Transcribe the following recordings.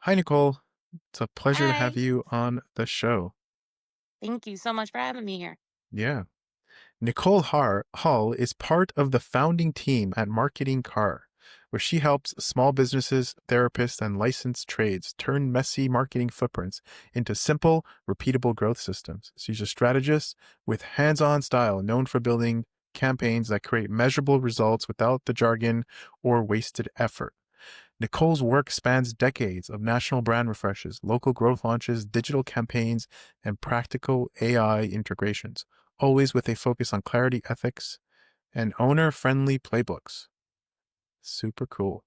Hi, Nicole. It's a pleasure to have Hi. you on the show. Thank you so much for having me here. Yeah. Hall is part of the founding team at Marketing Car, where she helps small businesses, therapists, and licensed trades turn messy marketing footprints into simple, repeatable growth systems. She's a strategist with hands on style, known for building campaigns that create measurable results without the jargon or wasted effort. Nicole's work spans decades of national brand refreshes, local growth launches, digital campaigns, and practical AI integrations, always with a focus on clarity, ethics, and owner friendly playbooks. Super cool.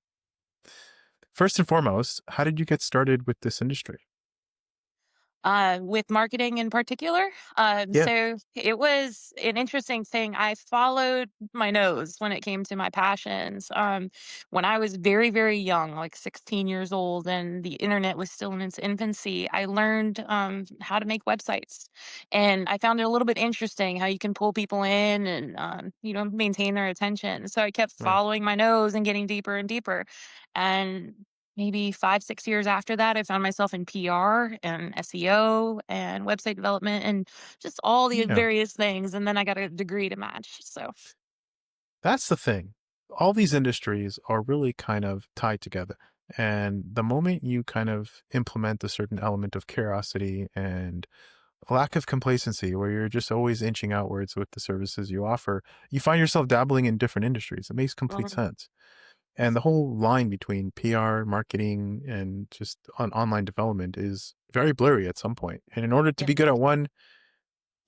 First and foremost, how did you get started with this industry? With marketing in particular. Yeah. So it was an interesting thing. I followed my nose when it came to my passions. When I was very, very young, like 16 years old, and the internet was still in its infancy, I learned how to make websites. And I found it a little bit interesting how you can pull people in and, maintain their attention. So I kept Mm. following my nose and getting deeper and deeper. And maybe 5, 6 years after that, I found myself in PR and SEO and website development and just all the Yeah. various things, and then I got a degree to match, so That's the thing. All these industries are really kind of tied together. And the moment you kind of implement a certain element of curiosity and a lack of complacency where you're just always inching outwards with the services you offer, you find yourself dabbling in different industries. It makes complete mhm, sense. And the whole line between PR, marketing, and just on online development is very blurry at some point. And in order to yeah. be good at one,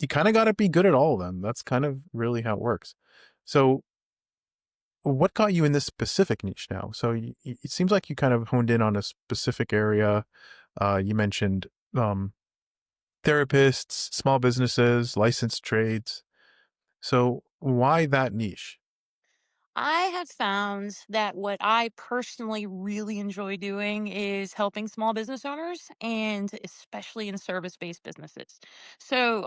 you kind of got to be good at all of them. That's kind of really how it works. So, what got you in this specific niche now? So, it seems like you kind of honed in on a specific area. You mentioned um, therapists, small businesses, licensed trades. So why that niche? I have found that what I personally really enjoy doing is helping small business owners and especially in service-based businesses. So,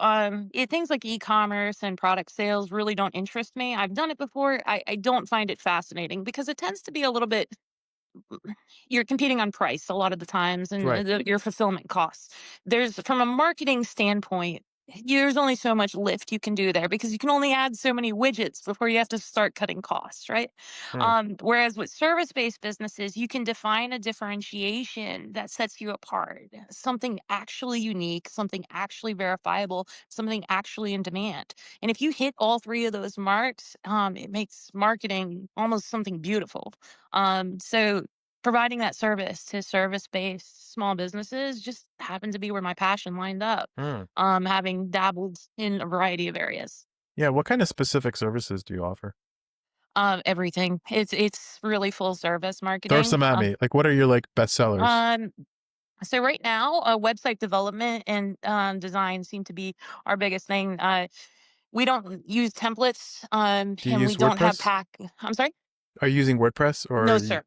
things like e-commerce and product sales really don't interest me. I've done it before. I don't find it fascinating because it tends to be a little bit you're competing on price a lot of the times and Right. your fulfillment costs. There's from a marketing standpoint, there's only so much lift you can do there because you can only add so many widgets before you have to start cutting costs, right? Mm, Whereas with service-based businesses, you can define a differentiation that sets you apart, something actually unique, something actually verifiable, something actually in demand. And if you hit all three of those marks, it makes marketing almost something beautiful. So providing that service to service-based small businesses just happened to be where my passion lined up, mm. having dabbled in a variety of areas. Yeah. What kind of specific services do you offer? Everything. It's really full service Throw marketing. some at me. Like, what are your like best sellers? Um, so right now, website development and design seem to be our biggest thing. We don't use templates, Do you and we use don't have WordPress? pack. I'm sorry. Are you using WordPress No, or you? sir.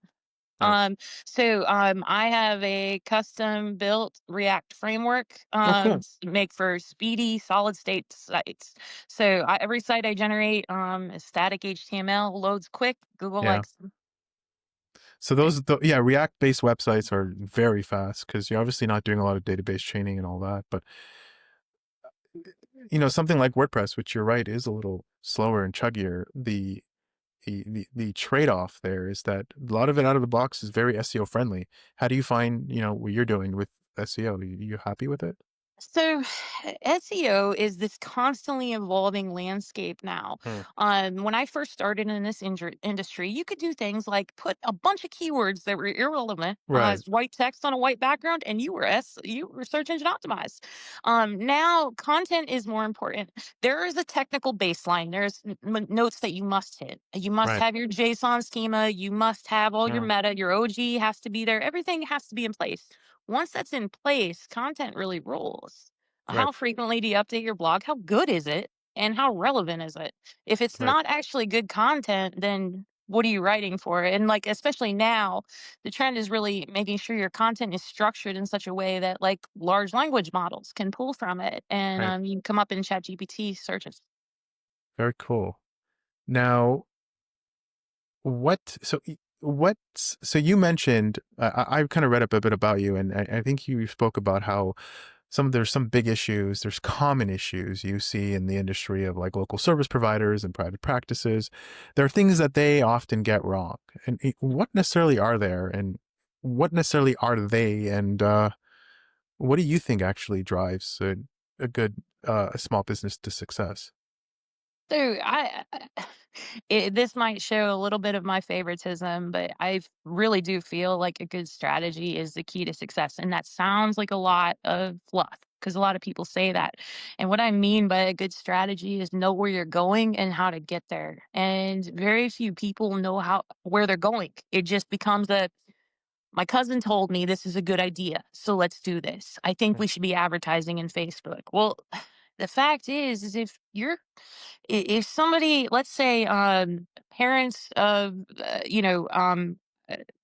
Oh, I have a custom built React framework oh, cool. make for speedy solid state sites. So every site I generate is static HTML, loads quick. Google Yeah. likes them. So yeah, React based websites are very fast because you're obviously not doing a lot of database training and all that. But something like WordPress, which you're right is a little slower and chuggier. The trade-off there is that a lot of it out of the box is very SEO friendly. How do you find, what you're doing with SEO? You happy with it? So, SEO is this constantly evolving landscape now. Hmm. When I first started in this industry, you could do things like put a bunch of keywords that were irrelevant Right. as white text on a white background, and you were search engine optimized. Now, content is more important. There is a technical baseline. There's notes that you must hit. You must Right. have your JSON schema. You must have all your Hmm. meta. Your OG has to be there. Everything has to be in place. Once that's in place, content really rolls. Right. How frequently do you update your blog? How good is it? And how relevant is it? If it's Right. not actually good content, then what are you writing for? And like, especially now, the trend is really making sure your content is structured in such a way that like large language models can pull from it and Right. you can come up in chat GPT searches. Very cool. Now, what? So So you mentioned, I kind of read up a bit about you, and I think you spoke about how there's some big issues, there's common issues you see in the industry of like local service providers and private practices. There are things that they often get wrong. And what necessarily are there, and what necessarily are they, and what do you think actually drives a good a small business to success? So this might show a little bit of my favoritism, but I really do feel like a good strategy is the key to success. And that sounds like a lot of fluff because a lot of people say that. And what I mean by a good strategy is know where you're going and how to get there. And very few people know how where they're going. It just becomes a my cousin told me this is a good idea, so let's do this. I think Yeah. we should be advertising in Facebook. Well, the fact is if you're if somebody, let's say, parents of,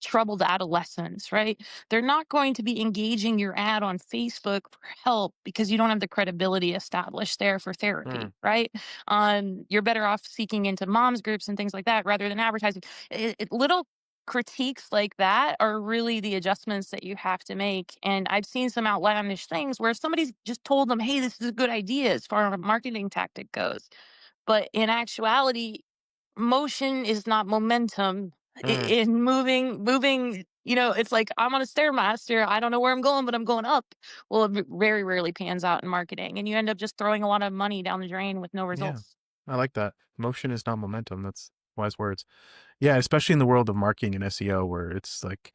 troubled adolescents, right? They're not going to be engaging your ad on Facebook for help because you don't have the credibility established there for Mm, therapy, right? You're better off seeking into moms groups and things like that rather than advertising. Little critiques like that are really the adjustments that you have to make. And I've seen some outlandish things where somebody's just told them, hey, this is a good idea as far as a marketing tactic goes, but in actuality, motion is not momentum. mm, In moving, it's like I'm on a stairmaster. I don't know where I'm going, but I'm going up. Well, it very rarely pans out in marketing, and you end up just throwing a lot of money down the drain with no yeah, results. I like that. Motion is not momentum. That's wise words. Yeah, especially in the world of marketing and SEO, where it's like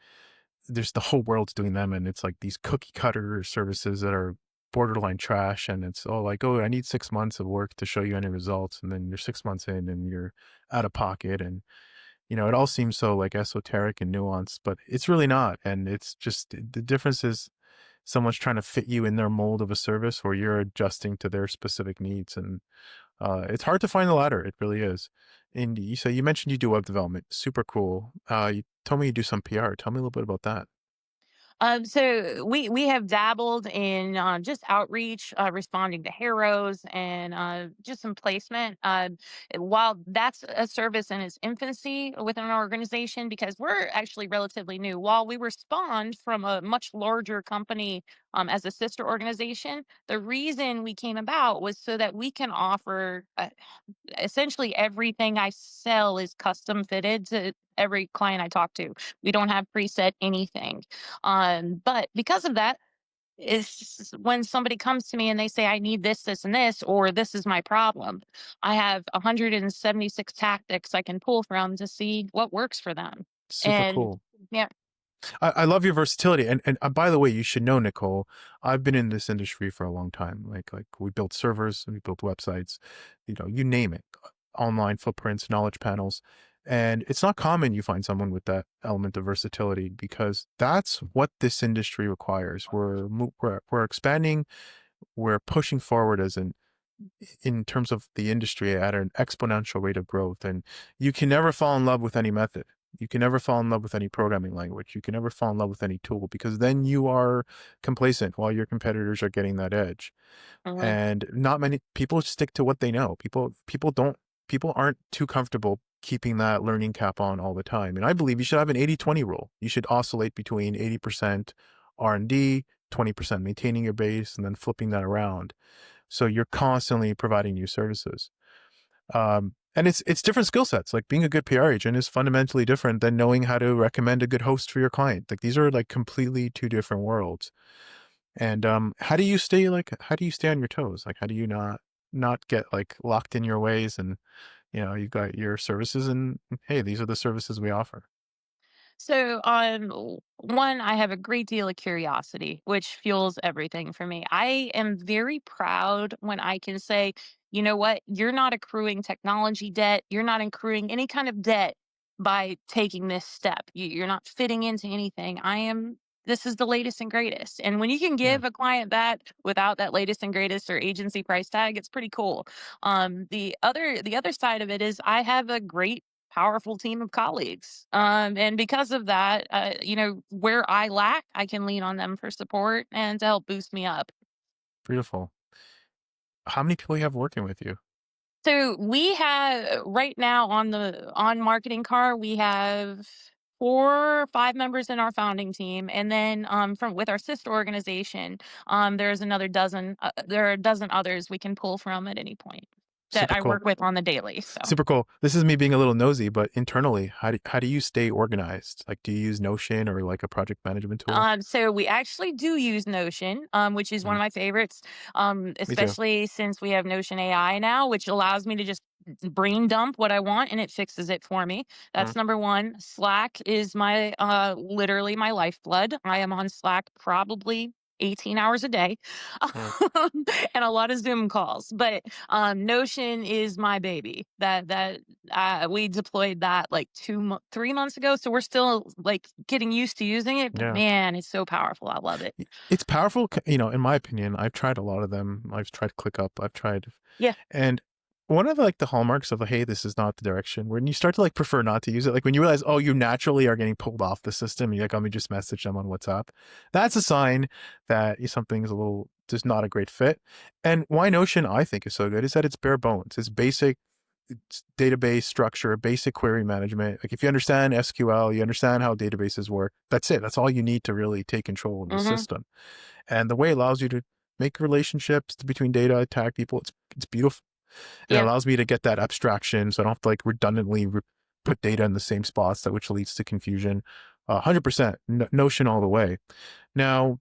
there's the whole world's doing them, and it's like these cookie cutter services that are borderline trash, and it's all like, oh, I need 6 months of work to show you any results, and then you're 6 months in and you're out of pocket, and it all seems so like esoteric and nuanced, but it's really not. And it's just the difference is someone's trying to fit you in their mold of a service, or you're adjusting to their specific needs. And it's hard to find the latter. It really is. And you mentioned you do web development. Super cool. You told me you do some PR. Tell me a little bit about that. So we have dabbled in just outreach, responding to heroes, and just some placement. While that's a service in its infancy within our organization, because we're actually relatively new. While we were spawned from a much larger company as a sister organization, the reason we came about was so that we can offer essentially everything I sell is custom fitted to every client I talk to. We don't have preset anything. But because of that, is when somebody comes to me and they say, I need this, this, and this, or this is my problem, I have 176 tactics I can pull from to see what works for them. Super And cool. yeah. I love your versatility. And by the way, you should know, Nicole, I've been in this industry for a long time. Like we built servers, we built websites, you name it, online footprints, knowledge panels. And it's not common you find someone with that element of versatility, because that's what this industry requires. We're expanding, we're pushing forward as in terms of the industry at an exponential rate of growth. And you can never fall in love with any method. You can never fall in love with any programming language. You can never fall in love with any tool, because then you are complacent while your competitors are getting that edge. Mhm. And not many people stick to what they know. People aren't too comfortable keeping that learning cap on all the time. And I believe you should have an 80-20 rule. You should oscillate between 80% R&D, 20% maintaining your base, and then flipping that around. So you're constantly providing new services. And it's different skill sets. Like being a good PR agent is fundamentally different than knowing how to recommend a good host for your client. Like these are like completely two different worlds. And how do you stay on your toes? Like how do you not get like locked in your ways, and you've got your services, and hey, these are the services we offer. So, one, I have a great deal of curiosity, which fuels everything for me. I am very proud when I can say, you know what, you're not accruing technology debt, you're not accruing any kind of debt by taking this step. You're not fitting into anything. This is the latest and greatest. And when you can Yeah, give a client that without that latest and greatest or agency price tag, it's pretty cool. The other side of it is I have a great powerful team of colleagues. And because of that, where I lack, I can lean on them for support and to help boost me up. beautiful. How many people you have working with you? So we have right now on marketing car, we have 4 or 5 members in our founding team, and then, from with our sister organization, there are a dozen others we can pull from at any point that Super I cool. work with on the daily, so. Super cool. This is me being a little nosy, but internally, how do you stay organized? Like, do you use Notion or like a project management tool? So we actually do use Notion, which is one Mm, of my favorites, me too. especially since we have Notion AI now, which allows me to just brain dump what I want and it fixes it for me. Mm, That's number one. Slack is my literally my lifeblood. I am on Slack probably 18 hours a day mm. and a lot of Zoom calls. But Notion is my baby. We deployed that like 3 months ago, so we're still like getting used to using it. But Yeah. man, it's so powerful. I love it. It's powerful, in my opinion. I've tried a lot of them. I've tried ClickUp. I've tried, Yeah. and one of like the hallmarks of hey, this is not the direction. When you start to like prefer not to use it, like when you realize, oh, you naturally are getting pulled off the system. You're like, let me just message them on WhatsApp. That's a sign that something's a little just not a great fit. And why Notion I think is so good is that it's bare bones. It's basic. It's database structure, basic query management. Like if you understand SQL, you understand how databases work. That's it. That's all you need to really take control of the Hmm. system. And the way it allows you to make relationships between data, tag people, it's beautiful. And it Yeah. allows me to get that abstraction, so I don't have to like redundantly put data in the same spots, that which leads to confusion. 100% Notion all the way. Now,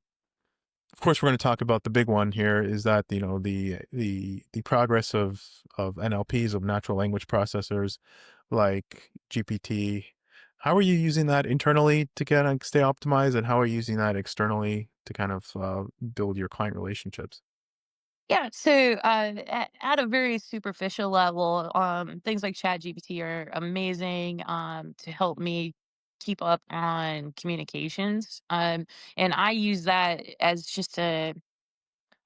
of course, we're going to talk about the big one here. Is that the progress of NLPs, of natural language processors, like GPT. How are you using that internally to get stay optimized, and how are you using that externally to kind of build your client relationships? Yeah, so at a very superficial level, things like ChatGPT are amazing to help me keep up on communications. And I use that as just a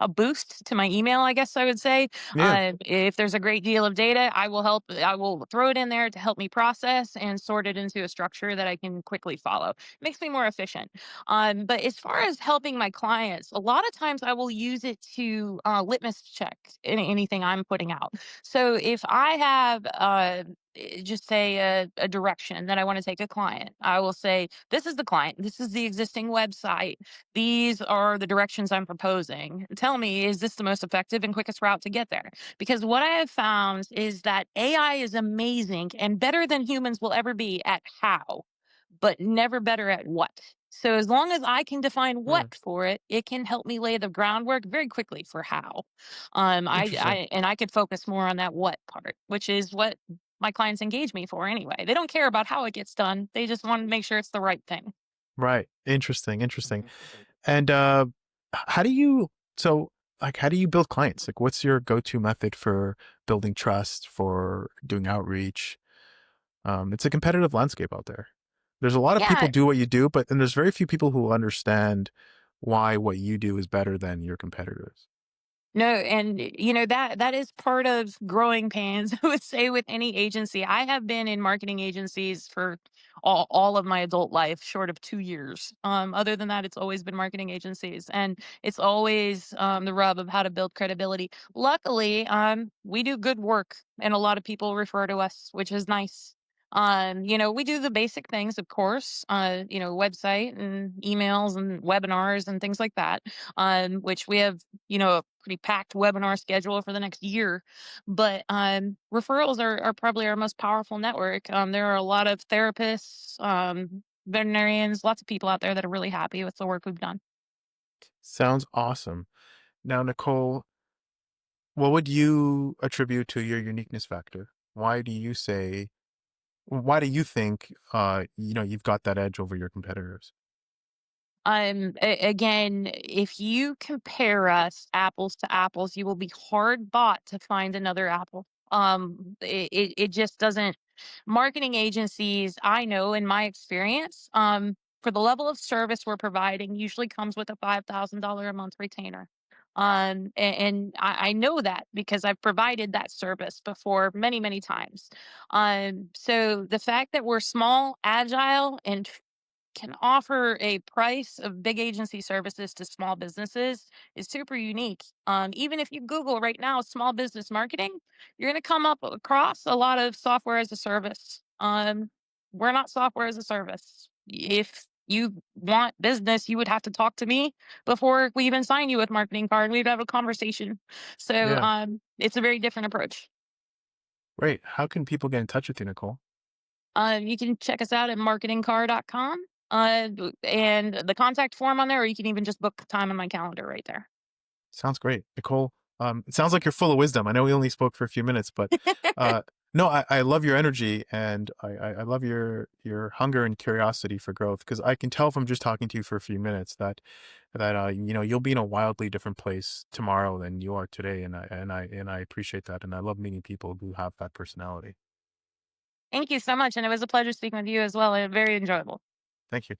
boost to my email, I guess I would say. Yeah. If there's a great deal of data, I will throw it in there to help me process and sort it into a structure that I can quickly follow. It makes me more efficient. But as far as helping my clients, a lot of times I will use it to litmus check anything I'm putting out. So if I have just say a direction that I want to take a client, I will say, this is the client, this is the existing website, these are the directions I'm proposing. Tell me, is this the most effective and quickest route to get there? Because what I have found is that AI is amazing and better than humans will ever be at how, but never better at what. So as long as I can define Hmm. what for it, it can help me lay the groundwork very quickly for how. Interesting. I could focus more on that what part, which is what my clients engage me for anyway. They don't care about how it gets done. They just want to make sure it's the right thing. Right. Interesting. Interesting. And how do you so like how do you build clients? Like what's your go-to method for building trust, for doing outreach? It's a competitive landscape out there. There's a lot of people Yeah, do what you do, but then there's very few people who understand why what you do is better than your competitors. no, and that is part of growing pains. I would say with any agency. I have been in marketing agencies for all of my adult life, short of 2 years. Other than that, it's always been marketing agencies, and it's always the rub of how to build credibility. Luckily, we do good work, and a lot of people refer to us, which is nice. We do the basic things, of course. Website and emails and webinars and things like that. Which we have a pretty packed webinar schedule for the next year. But referrals are probably our most powerful network. There are a lot of therapists, veterinarians, lots of people out there that are really happy with the work we've done. Sounds awesome. Now, Nicole, what would you attribute to your uniqueness factor? Why do you think you've got that edge over your competitors? Again, if you compare us apples to apples, you will be hard bought to find another apple. It just doesn't. Marketing agencies, I know in my experience, for the level of service we're providing, usually comes with a $5,000 a month retainer. And I know that because I've provided that service before many, many times. So the fact that we're small, agile, and can offer a price of big agency services to small businesses is super unique. Even if you Google right now small business marketing, you're going to come up across a lot of software as a service. we're not software as a service. If you want business, you would have to talk to me before we even sign you with marketing card. We'd have a conversation. So Yeah. it's a very different approach. Great. How can people get in touch with you, Nicole? You can check us out at marketingcar.com. And the contact form on there, or you can even just book time on my calendar right there. Sounds great. Nicole, it sounds like you're full of wisdom. I know we only spoke for a few minutes, but uh, no, I love your energy and I love your hunger and curiosity for growth because I can tell from just talking to you for a few minutes that you'll be in a wildly different place tomorrow than you are today, and I appreciate that, and I love meeting people who have that personality. Thank you so much. And it was a pleasure speaking with you as well. Very enjoyable. Thank you.